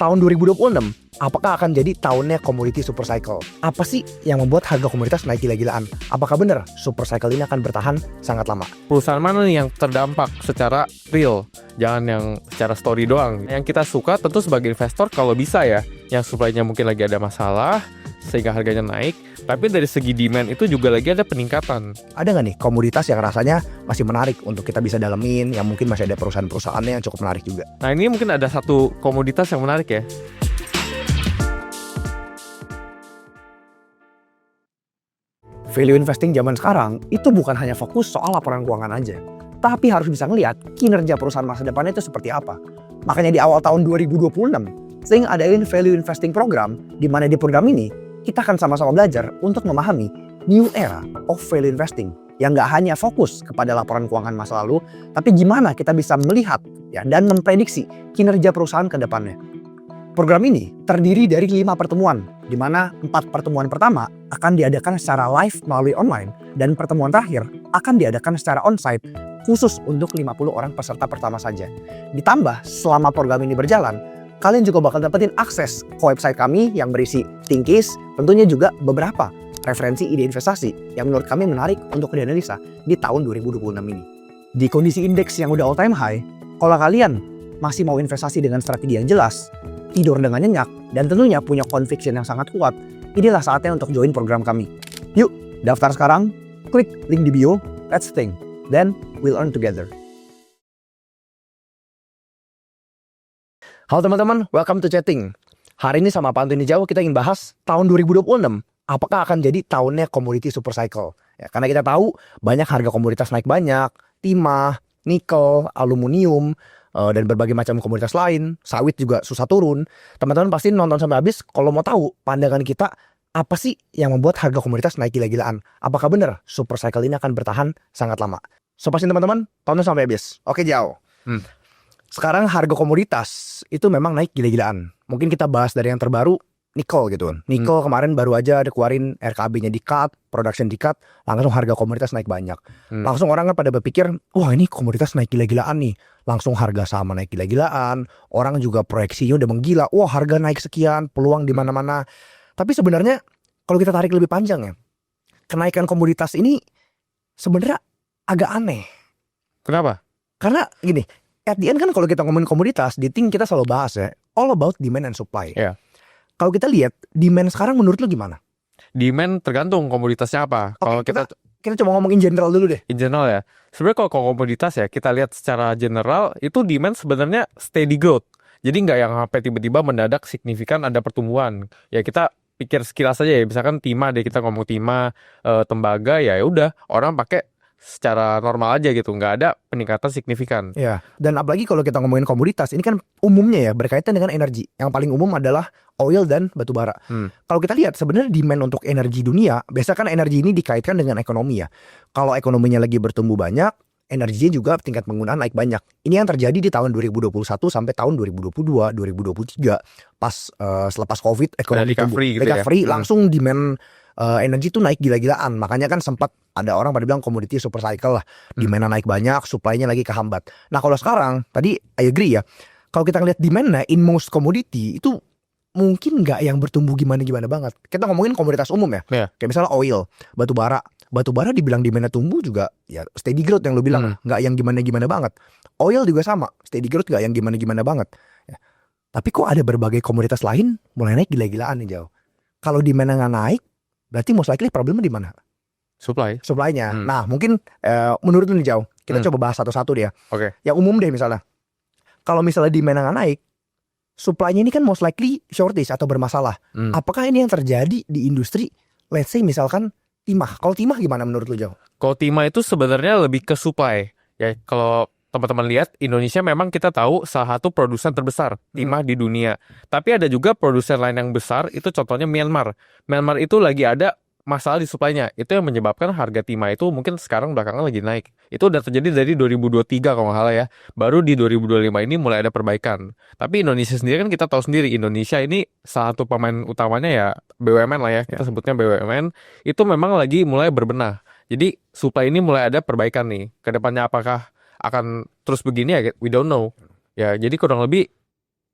tahun 2026, apakah akan jadi tahunnya commodity super cycle? Apa sih yang membuat harga komoditas naik gila-gilaan? Apakah benar super cycle ini akan bertahan sangat lama? Perusahaan mana nih yang terdampak secara real? Jangan yang secara story doang. Yang kita suka tentu sebagai investor kalau bisa ya, yang supply-nya mungkin lagi ada masalah sehingga harganya naik, tapi dari segi demand itu juga lagi ada peningkatan. Ada nggak nih komoditas yang rasanya masih menarik untuk kita bisa dalemin, yang mungkin masih ada perusahaan-perusahaannya yang cukup menarik juga? Nah, ini mungkin ada satu komoditas yang menarik ya. Value investing zaman sekarang itu bukan hanya fokus soal laporan keuangan aja, tapi harus bisa ngelihat kinerja perusahaan masa depannya itu seperti apa. Makanya di awal tahun 2026, Sing adain value investing program, di mana di program ini kita akan sama-sama belajar untuk memahami new era of value investing yang nggak hanya fokus kepada laporan keuangan masa lalu, tapi gimana kita bisa melihat ya dan memprediksi kinerja perusahaan ke depannya. Program ini terdiri dari 5 pertemuan, di mana 4 pertemuan pertama akan diadakan secara live melalui online, dan pertemuan terakhir akan diadakan secara onsite khusus untuk 50 orang peserta pertama saja. Ditambah selama program ini berjalan, kalian juga bakal dapetin akses ke website kami yang berisi think case, tentunya juga beberapa referensi ide investasi yang menurut kami menarik untuk dianalisa di tahun 2026 ini. Di kondisi indeks yang udah all time high, kalau kalian masih mau investasi dengan strategi yang jelas, tidur dengan nyenyak, dan tentunya punya conviction yang sangat kuat, inilah saatnya untuk join program kami. Yuk, daftar sekarang, klik link di bio, let's think, then we'll earn together. Halo teman-teman, welcome to Chatting. Hari ini sama Pak Antoni Jawa kita ingin bahas tahun 2026. Apakah akan jadi tahunnya commodity super cycle? Ya, karena kita tahu banyak harga komoditas naik banyak, timah, nikel, aluminium, dan berbagai macam komoditas lain. Sawit juga susah turun. Teman-teman pasti nonton sampai habis kalau mau tahu pandangan kita apa sih yang membuat harga komoditas naik gila-gilaan. Apakah benar super cycle ini akan bertahan sangat lama? So pastiin teman-teman tonton sampai habis. Oke Jauh. Sekarang harga komoditas itu memang naik gila-gilaan. Mungkin kita bahas dari yang terbaru, nikel gitu. Nikel kemarin baru aja ada keluarin RKB-nya di-cut, production di-cut, langsung harga komoditas naik banyak. Langsung orang kan pada berpikir, wah ini komoditas naik gila-gilaan nih. Langsung harga sama naik gila-gilaan. Orang juga proyeksinya udah menggila, wah harga naik sekian, peluang di mana-mana. Tapi sebenarnya kalau kita tarik lebih panjang ya, kenaikan komoditas ini sebenarnya agak aneh. Kenapa? Karena gini, at the end kan kalau kita ngomongin komoditas, di Think kita selalu bahas ya, all about demand and supply. Yeah. Kalau kita lihat, demand sekarang menurut lo gimana? Demand tergantung komoditasnya apa. Kalau kita coba ngomongin general dulu deh. in general ya, sebenarnya kalau komoditas ya, kita lihat secara general, itu demand sebenarnya steady growth. Jadi nggak yang sampai tiba-tiba mendadak signifikan ada pertumbuhan. Ya kita pikir sekilas aja ya, misalkan timah deh, kita ngomong timah, tembaga, ya udah orang pakai secara normal aja gitu, nggak ada peningkatan signifikan. Ya, dan apalagi kalau kita ngomongin komoditas, ini kan umumnya ya berkaitan dengan energi. Yang paling umum adalah oil dan batu bara. Kalau kita lihat sebenarnya demand untuk energi dunia, biasa kan energi ini dikaitkan dengan ekonomi ya. Kalau ekonominya lagi bertumbuh banyak, energinya juga tingkat penggunaan naik banyak. Ini yang terjadi di tahun 2021 sampai tahun 2022, 2023. Pas selepas COVID, ekonomi recovery, langsung demand energi tuh naik gila-gilaan. Makanya kan sempat ada orang pada bilang commodity super cycle lah. Demand naik banyak, supply-nya lagi kehambat. Nah kalau sekarang, tadi I agree ya, kalau kita ngeliat demand-nya in most commodity itu mungkin nggak yang bertumbuh gimana-gimana banget. Kita ngomongin komoditas umum ya, kayak misalnya oil, batu bara. Batu bara dibilang demand-nya tumbuh juga ya steady growth yang lu bilang, nggak yang gimana-gimana banget. Oil juga sama, steady growth nggak yang gimana-gimana banget ya. Tapi kok ada berbagai komoditas lain mulai naik gila-gilaan nih Jauh. Kalau demand-nya nggak naik, berarti most likely problemnya di mana? Supply-nya. Nah mungkin menurut lu nih Jauh, kita coba bahas satu-satu deh ya. Yang umum deh misalnya. Kalau misalnya demand-nya nggak naik, supply-nya ini kan most likely shortage atau bermasalah. Apakah ini yang terjadi di industri, let's say misalkan timah. Kalau timah gimana menurut lu Jauh? Kalau timah itu sebenarnya lebih ke supply. Ya kalau teman-teman lihat, Indonesia memang kita tahu salah satu produsen terbesar timah di dunia. Tapi ada juga produsen lain yang besar, itu contohnya Myanmar. Myanmar itu lagi ada masalah di supply-nya. Itu yang menyebabkan harga timah itu mungkin sekarang belakangan lagi naik. Itu udah terjadi dari 2023 kalau nggak salah ya. Baru di 2025 ini mulai ada perbaikan. Tapi Indonesia sendiri kan kita tahu sendiri, Indonesia ini salah satu pemain utamanya ya BUMN lah ya. Kita sebutnya BUMN. Itu memang lagi mulai berbenah. Jadi supply ini mulai ada perbaikan nih. Kedepannya apakah akan terus begini ya? We don't know. Ya, jadi kurang lebih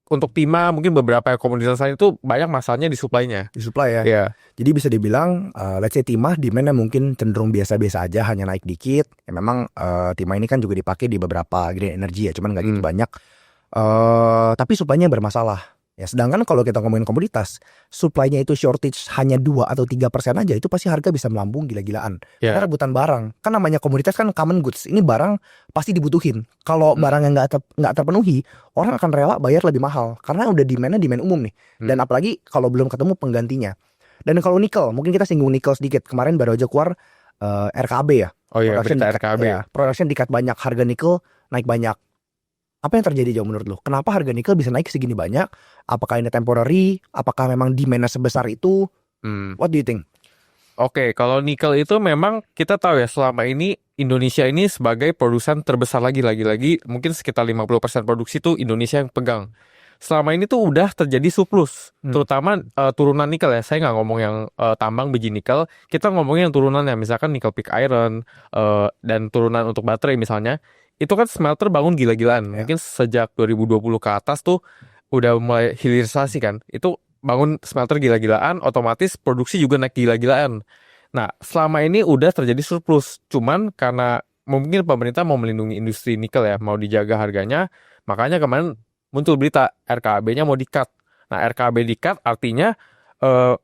untuk timah mungkin beberapa komoditas lain itu banyak masalahnya di supply-nya. Di supply ya. Iya. Jadi bisa dibilang let's say timah demand-nya mungkin cenderung biasa-biasa aja, hanya naik dikit. Ya memang timah ini kan juga dipakai di beberapa green energy ya, cuman nggak gitu banyak. Tapi supply-nya bermasalah. Ya, sedangkan kalau kita ngomongin komoditas, supply-nya itu shortage hanya 2 atau 3% aja, itu pasti harga bisa melambung gila-gilaan. Ya. Karena rebutan barang. Kan namanya komoditas kan common goods. Ini barang pasti dibutuhin. Kalau barang yang nggak terpenuhi, orang akan rela bayar lebih mahal. Karena udah demand-nya demand umum nih. Dan apalagi kalau belum ketemu penggantinya. Dan kalau nikel, mungkin kita singgung nikel sedikit. Kemarin baru aja keluar RKAB ya. Oh iya, berita Di-cut, RKAB. ya, production di-cut banyak, harga nikel naik banyak. Apa yang terjadi jauh menurut lo? Kenapa harga nikel bisa naik segini banyak? Apakah ini temporary? Apakah memang demand-nya sebesar itu? What do you think? Oke, kalau nikel itu memang kita tahu ya selama ini Indonesia ini sebagai produsen terbesar lagi-lagi mungkin sekitar 50% produksi itu Indonesia yang pegang. Selama ini tuh udah terjadi surplus, terutama turunan nikel ya. Saya nggak ngomong yang tambang biji nikel, kita ngomongin yang turunannya, misalkan nickel pig iron dan turunan untuk baterai misalnya. Itu kan smelter bangun gila-gilaan. Mungkin sejak 2020 ke atas tuh udah mulai hilirisasi kan. Itu bangun smelter gila-gilaan, otomatis produksi juga naik gila-gilaan. Nah, selama ini udah terjadi surplus. Cuman karena mungkin pemerintah mau melindungi industri nikel ya, mau dijaga harganya, makanya kemarin muncul berita RKAB-nya mau di-cut. Nah, RKAB di-cut artinya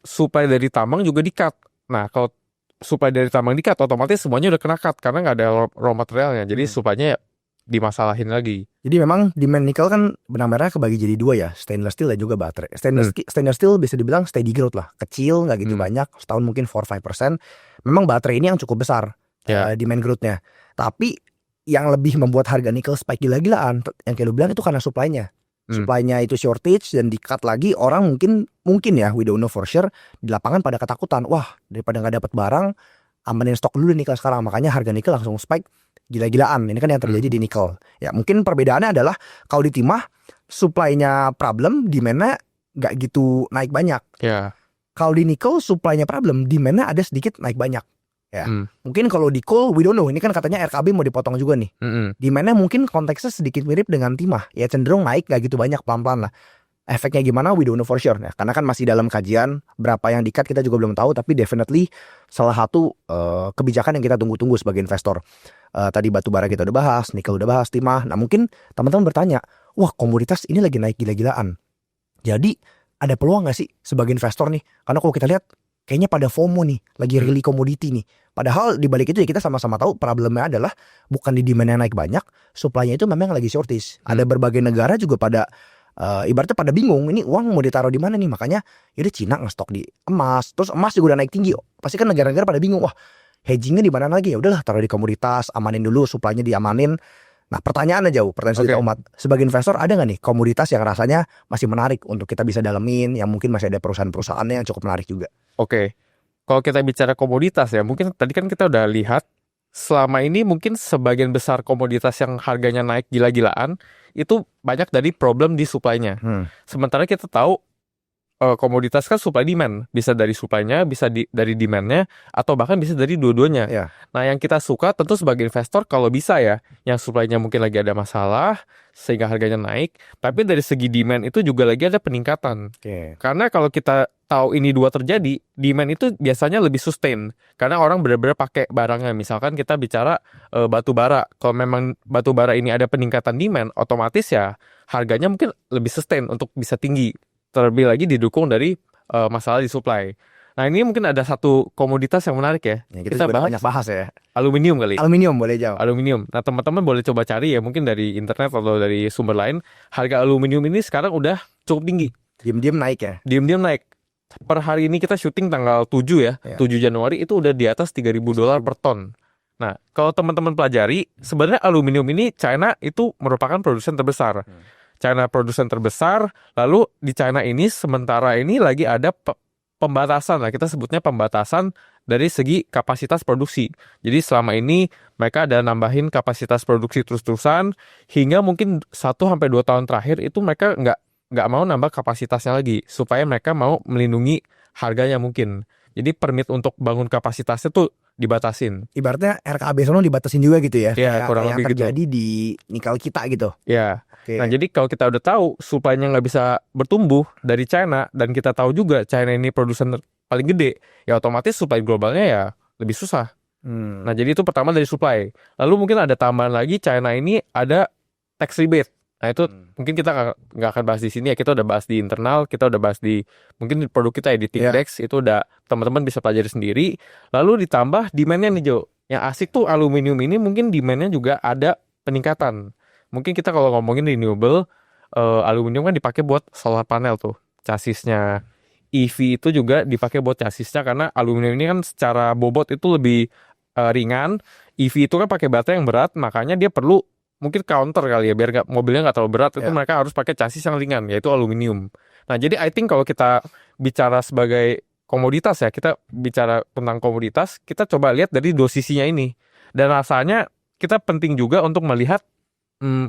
supply dari tambang juga di-cut. Nah, kalau supply dari tambang di-cut, otomatis semuanya udah kena cut karena nggak ada raw materialnya. Jadi supply-nya dimasalahin lagi. Jadi memang demand nikel kan benang merah kebagi jadi dua ya, stainless steel dan juga baterai. Stainless steel bisa dibilang steady growth lah, kecil nggak gitu banyak, setahun mungkin 4-5%. Memang baterai ini yang cukup besar demand growth-nya. Tapi yang lebih membuat harga nikel spike gila-gilaan, yang kayak lu bilang itu karena supply-nya. Supply-nya itu shortage dan di-cut lagi, orang mungkin ya, we don't know for sure, di lapangan pada ketakutan. Wah, daripada nggak dapat barang, amanin stok dulu nikel sekarang. Makanya harga nikel langsung spike gila-gilaan. Ini kan yang terjadi di nikel. Ya mungkin perbedaannya adalah kalau di timah supply-nya problem, demand-nya nggak gitu naik banyak. Kalau di nikel supply-nya problem, demand-nya ada sedikit naik banyak. Ya, mungkin kalau di coal we don't know. Ini kan katanya RKB mau dipotong juga nih. Demand-nya mungkin konteksnya sedikit mirip dengan timah. Ya cenderung naik gak gitu banyak, pelan-pelan lah. Efeknya gimana we don't know for sure ya. Karena kan masih dalam kajian, berapa yang di-cut kita juga belum tahu. Tapi definitely salah satu kebijakan yang kita tunggu-tunggu sebagai investor. Tadi batu bara kita udah bahas, nikel udah bahas, timah. Nah mungkin teman-teman bertanya, wah komoditas ini lagi naik gila-gilaan. Jadi ada peluang gak sih sebagai investor nih? Karena kalau kita lihat kayaknya pada FOMO nih, lagi rally komoditi nih. Padahal di balik itu ya kita sama-sama tahu problemnya adalah bukan di demand yang naik banyak, supply-nya itu memang lagi shortage. Ada berbagai negara juga pada ibaratnya pada bingung, ini uang mau ditaruh di mana nih? Makanya yaudah Cina ngestok di emas, terus emas juga udah naik tinggi. Pasti kan negara-negara pada bingung, wah hedgingnya di mana lagi? Ya udahlah taruh di komoditas, amanin dulu, supply-nya diamanin. Nah pertanyaannya jauh, pertanyaan dari umat. Sebagai investor ada nggak nih komoditas yang rasanya masih menarik untuk kita bisa dalemin, yang mungkin masih ada perusahaan-perusahaannya yang cukup menarik juga? Oke, kalau kita bicara komoditas ya, mungkin tadi kan kita udah lihat selama ini mungkin sebagian besar komoditas yang harganya naik gila-gilaan itu banyak dari problem di supply-nya. Sementara kita tahu komoditas kan supply demand, bisa dari supply-nya, bisa dari demand-nya, atau bahkan bisa dari dua-duanya. Nah yang kita suka tentu sebagai investor kalau bisa ya, yang supply-nya mungkin lagi ada masalah sehingga harganya naik, tapi dari segi demand itu juga lagi ada peningkatan. Karena kalau kita tahu ini dua terjadi, demand itu biasanya lebih sustain karena orang benar-benar pakai barangnya. Misalkan kita bicara batu bara, kalau memang batu bara ini ada peningkatan demand, otomatis ya harganya mungkin lebih sustain untuk bisa tinggi. Terlebih lagi didukung dari masalah di supply. Nah ini mungkin ada satu komoditas yang menarik ya. Kita banyak bahas ya. Aluminium kali. Aluminium boleh jawab. Aluminium. Nah teman-teman boleh coba cari ya, mungkin dari internet atau dari sumber lain. Harga aluminium ini sekarang udah cukup tinggi. Diam-diam naik ya. Diam-diam naik. Per hari ini kita syuting tanggal 7 ya. 7 Januari itu udah di atas $3.000 per ton. Nah kalau teman-teman pelajari, sebenarnya aluminium ini China itu merupakan produsen terbesar. China produsen terbesar, lalu di China ini sementara ini lagi ada pembatasan lah, kita sebutnya pembatasan dari segi kapasitas produksi. Jadi selama ini mereka ada nambahin kapasitas produksi terus-terusan, hingga mungkin 1-2 tahun terakhir itu mereka nggak mau nambah kapasitasnya lagi, supaya mereka mau melindungi harganya mungkin. Jadi permit untuk bangun kapasitasnya tuh dibatasin. Ibaratnya RKAB sono dibatasin juga gitu ya. Ya, Kayak kurang yang lebih gitu. terjadi di nikel kita gitu. Ya. Oke. Nah, jadi kalau kita udah tahu supply-nya nggak bisa bertumbuh dari China, dan kita tahu juga China ini produsen paling gede, ya otomatis supply globalnya ya lebih susah. Nah, jadi itu pertama dari supply. Lalu mungkin ada tambahan lagi, China ini ada tax rebate. Nah, itu mungkin kita nggak akan bahas di sini ya. Kita udah bahas di internal, kita udah bahas di mungkin di produk kita ya, di Tikdex. Itu udah teman-teman bisa pelajari sendiri. Lalu ditambah demand-nya nih Jo. Yang asik tuh aluminium ini mungkin demand-nya juga ada peningkatan. Mungkin kita kalau ngomongin renewable, aluminium kan dipakai buat solar panel tuh, chassisnya. EV itu juga dipakai buat chassisnya, karena aluminium ini kan secara bobot itu lebih ringan. EV itu kan pakai baterai yang berat, makanya dia perlu mungkin counter kali ya, biar mobilnya nggak terlalu berat. Itu mereka harus pakai chassis yang ringan, yaitu aluminium. Nah, jadi I think kalau kita bicara sebagai komoditas ya, kita bicara tentang komoditas, kita coba lihat dari dua sisinya ini. Dan rasanya kita penting juga untuk melihat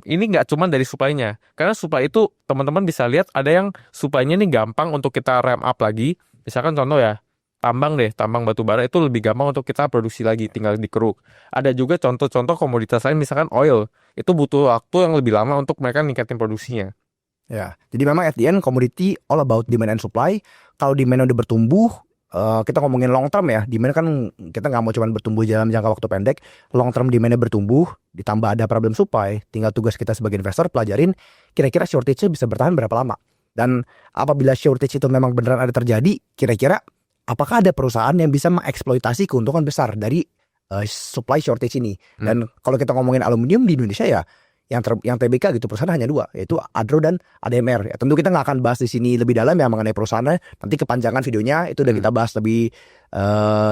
ini nggak cuma dari supply-nya. Karena supply itu teman-teman bisa lihat ada yang supply-nya ini gampang untuk kita ramp up lagi. Misalkan contoh ya, tambang batu bara itu lebih gampang untuk kita produksi lagi, tinggal dikeruk. Ada juga contoh-contoh komoditas lain, misalkan oil. Itu butuh waktu yang lebih lama untuk mereka ningkatin produksinya. Ya, jadi memang at the end commodity all about demand and supply. Kalau demand udah bertumbuh, kita ngomongin long term ya. Demand kan kita nggak mau cuma bertumbuh dalam jangka waktu pendek. Long term demandnya bertumbuh, ditambah ada problem supply. Tinggal tugas kita sebagai investor pelajarin kira-kira shortage-nya bisa bertahan berapa lama. Dan apabila shortage itu memang beneran ada terjadi, kira-kira apakah ada perusahaan yang bisa mengeksploitasi keuntungan besar dari supply shortage ini. Dan kalau kita ngomongin aluminium di Indonesia ya, yang TBK gitu perusahaan hanya dua, yaitu Adro dan ADMR. Ya, tentu kita nggak akan bahas di sini lebih dalam ya mengenai perusahaannya. Nanti kepanjangan videonya itu udah kita bahas lebih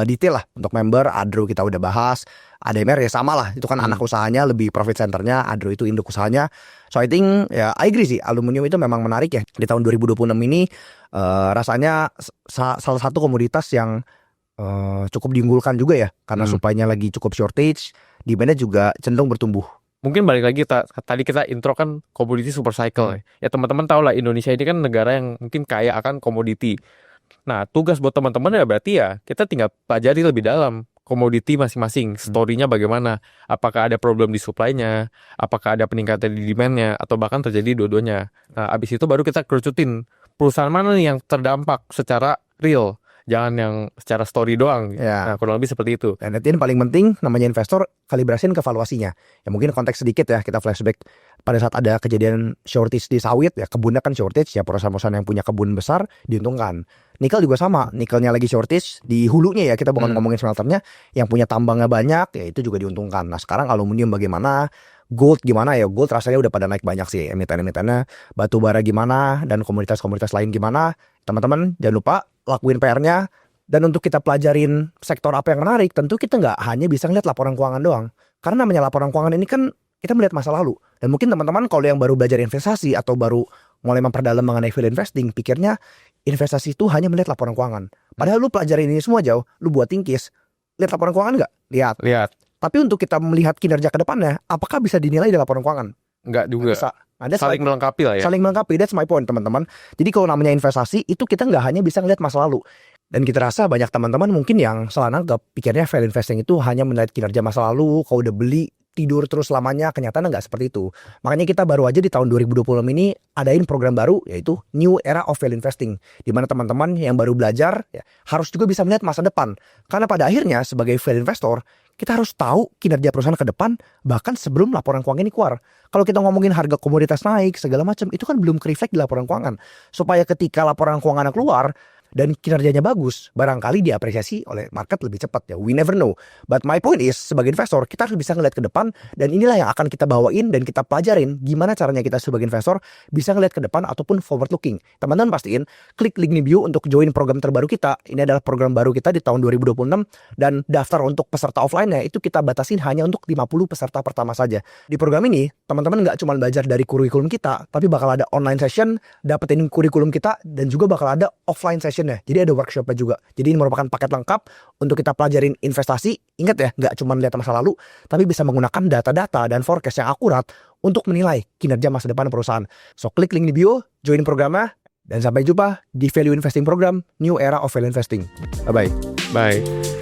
detail lah. Untuk member Adro kita udah bahas, ADMR ya sama lah. Itu kan anak usahanya, lebih profit centernya. Adro itu induk usahanya. So I think ya I agree sih, aluminium itu memang menarik ya. Di tahun 2026 ini rasanya salah satu komoditas yang cukup diunggulkan juga ya, karena supply-nya lagi cukup shortage, demand-nya juga cenderung bertumbuh. Mungkin balik lagi tadi kita intro kan komoditi super cycle. Ya teman-teman tahu lah, Indonesia ini kan negara yang mungkin kaya akan komoditi. Nah, tugas buat teman-teman ya berarti ya kita tinggal pelajari lebih dalam komoditi masing-masing, story-nya bagaimana, apakah ada problem di supply-nya, apakah ada peningkatan di demand-nya, atau bahkan terjadi dua-duanya. Nah, abis itu baru kita kerucutin perusahaan mana nih yang terdampak secara real. Jangan yang secara story doang. Ya. Nah, kurang lebih seperti itu. Dan yang paling penting namanya investor, kalibrasiin ke valuasinya. Ya mungkin konteks sedikit ya, kita flashback pada saat ada kejadian shortage di sawit ya, kebunnya kan shortage ya, perusahaan-perusahaan yang punya kebun besar diuntungkan. Nikel juga sama, nikelnya lagi shortage di hulunya ya, kita bukan ngomongin smelternya, yang punya tambangnya banyak ya itu juga diuntungkan. Nah, sekarang aluminium bagaimana? Gold gimana ya? Gold rasanya udah pada naik banyak sih emiten-emitennya. Batu bara gimana? Dan komoditas-komoditas lain gimana? Teman-teman jangan lupa lakuin PR-nya. Dan untuk kita pelajarin sektor apa yang menarik, tentu kita nggak hanya bisa ngeliat laporan keuangan doang. Karena namanya laporan keuangan ini kan kita melihat masa lalu. Dan mungkin teman-teman kalau yang baru belajar investasi atau baru mulai memperdalam mengenai value investing, pikirnya investasi itu hanya melihat laporan keuangan. Padahal lu pelajarin ini semua jauh, lu buat tingkis, lihat laporan keuangan nggak? Lihat. Tapi untuk kita melihat kinerja ke depannya, apakah bisa dinilai dari laporan keuangan? Nggak juga. Bisa. Nah, saling melengkapi lah ya. Saling melengkapi, that's my point teman-teman. Jadi kalau namanya investasi, itu kita nggak hanya bisa ngeliat masa lalu. Dan kita rasa banyak teman-teman mungkin yang salah nangkep, pikirnya value investing itu hanya melihat kinerja masa lalu, kalau udah beli, tidur terus selamanya, kenyataannya nggak seperti itu. Makanya kita baru aja di tahun 2020 ini adain program baru, yaitu New Era of Value Investing. Di mana teman-teman yang baru belajar ya, harus juga bisa melihat masa depan. Karena pada akhirnya sebagai value investor, kita harus tahu kinerja perusahaan ke depan, bahkan sebelum laporan keuangan ini keluar. Kalau kita ngomongin harga komoditas naik, segala macam, itu kan belum ke-reflect di laporan keuangan. Supaya ketika laporan keuangan keluar, dan kinerjanya bagus, barangkali diapresiasi oleh market lebih cepat ya. We never know. But my point is, sebagai investor, kita harus bisa ngeliat ke depan, dan inilah yang akan kita bawain dan kita pelajarin gimana caranya kita sebagai investor bisa ngeliat ke depan ataupun forward looking. Teman-teman pastiin klik link di bio untuk join program terbaru kita. Ini adalah program baru kita di tahun 2026, dan daftar untuk peserta offline-nya itu kita batasin hanya untuk 50 peserta pertama saja. Di program ini, teman-teman nggak cuma belajar dari kurikulum kita, tapi bakal ada online session, dapetin kurikulum kita, dan juga bakal ada offline session. Jadi ada workshopnya juga. Jadi ini merupakan paket lengkap untuk kita pelajarin investasi. Ingat ya, nggak cuma lihat masa lalu, tapi bisa menggunakan data-data dan forecast yang akurat untuk menilai kinerja masa depan perusahaan. So klik link di bio, join programnya, Dan sampai jumpa di Value Investing Program, New Era of Value Investing. Bye-bye. Bye.